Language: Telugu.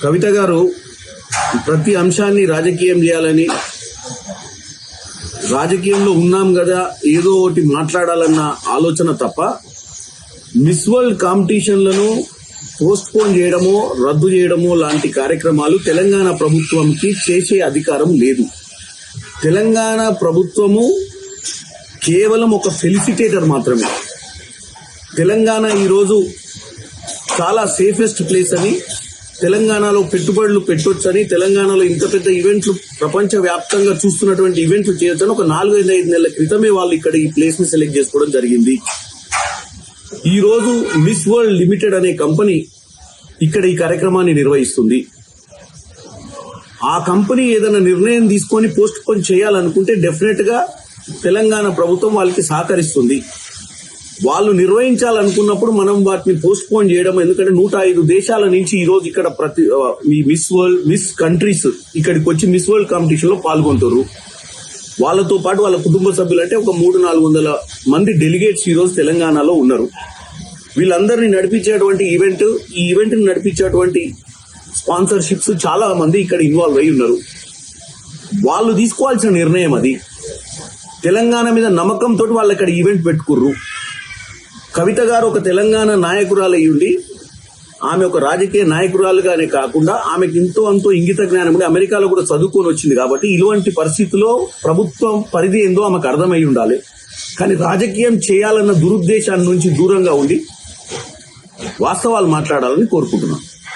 కవిత గారు ప్రతి అంశాన్ని రాజకీయం చేయాలని, రాజకీయంలో ఉన్నాం కదా ఏదో ఒకటి మాట్లాడాలన్న ఆలోచన తప్ప మిస్ వరల్డ్ కాంపిటీషన్లను పోస్ట్ పోన్ చేయడమో రద్దు చేయడమో లాంటి కార్యక్రమాలు తెలంగాణ ప్రభుత్వంకి చేసే అధికారం లేదు. తెలంగాణ ప్రభుత్వము కేవలం ఒక ఫెలిసిటేటర్ మాత్రమే. తెలంగాణ ఈరోజు చాలా సేఫెస్ట్ ప్లేస్ అని, తెలంగాణలో పెట్టుబడులు పెట్టొచ్చని, తెలంగాణలో ఇంత పెద్ద ఈవెంట్లు ప్రపంచ వ్యాప్తంగా చూస్తున్నటువంటి ఈవెంట్లు చేయొచ్చని ఒక 4-5 నెలల క్రితమే వాళ్ళు ఇక్కడ ఈ ప్లేస్ ని సెలెక్ట్ చేసుకోవడం జరిగింది. ఈ రోజు మిస్ వరల్డ్ లిమిటెడ్ అనే కంపెనీ ఇక్కడ ఈ కార్యక్రమాన్ని నిర్వహిస్తుంది. ఆ కంపెనీ ఏదైనా నిర్ణయం తీసుకొని పోస్ట్ పోన్ చేయాలనుకుంటే డెఫినెట్ గా తెలంగాణ ప్రభుత్వం వాళ్ళకి సహకరిస్తుంది. వాళ్ళు నిర్వహించాలనుకున్నప్పుడు మనం వాటిని పోస్ట్ పోన్ చేయడం, ఎందుకంటే 105 దేశాల నుంచి ఈ రోజు ఇక్కడ ఈ మిస్ వరల్డ్, మిస్ కంట్రీస్ ఇక్కడికి వచ్చి మిస్ వరల్డ్ కాంపిటీషన్ లో పాల్గొంటారు. వాళ్ళతో పాటు వాళ్ళ కుటుంబ సభ్యులు అంటే ఒక 300-400 మంది డెలిగేట్స్ ఈ రోజు తెలంగాణలో ఉన్నారు. వీళ్ళందరినీ నడిపించేటువంటి ఈ ఈవెంట్ ని నడిపించేటువంటి స్పాన్సర్షిప్స్ చాలా మంది ఇక్కడ ఇన్వాల్వ్ అయి ఉన్నారు. వాళ్ళు తీసుకోవాల్సిన నిర్ణయం అది. తెలంగాణ మీద నమ్మకంతో వాళ్ళు ఇక్కడ ఈవెంట్ పెట్టుకుర్రు. కవిత గారు ఒక తెలంగాణ నాయకురాలు అయ్యుండి, ఆమె ఒక రాజకీయ నాయకురాలుగానే కాకుండా ఆమెకి ఎంతో అంతో ఇంగిత జ్ఞానం ఉండి అమెరికాలో కూడా చదువుకొని వచ్చింది. కాబట్టి ఇలాంటి పరిస్థితుల్లో ప్రభుత్వం పరిధి ఏందో ఆమెకు అర్థమై ఉండాలి. కానీ రాజకీయం చేయాలన్న దురుద్దేశాన్ని నుంచి దూరంగా ఉండి వాస్తవాలు మాట్లాడాలని కోరుకుంటున్నాను.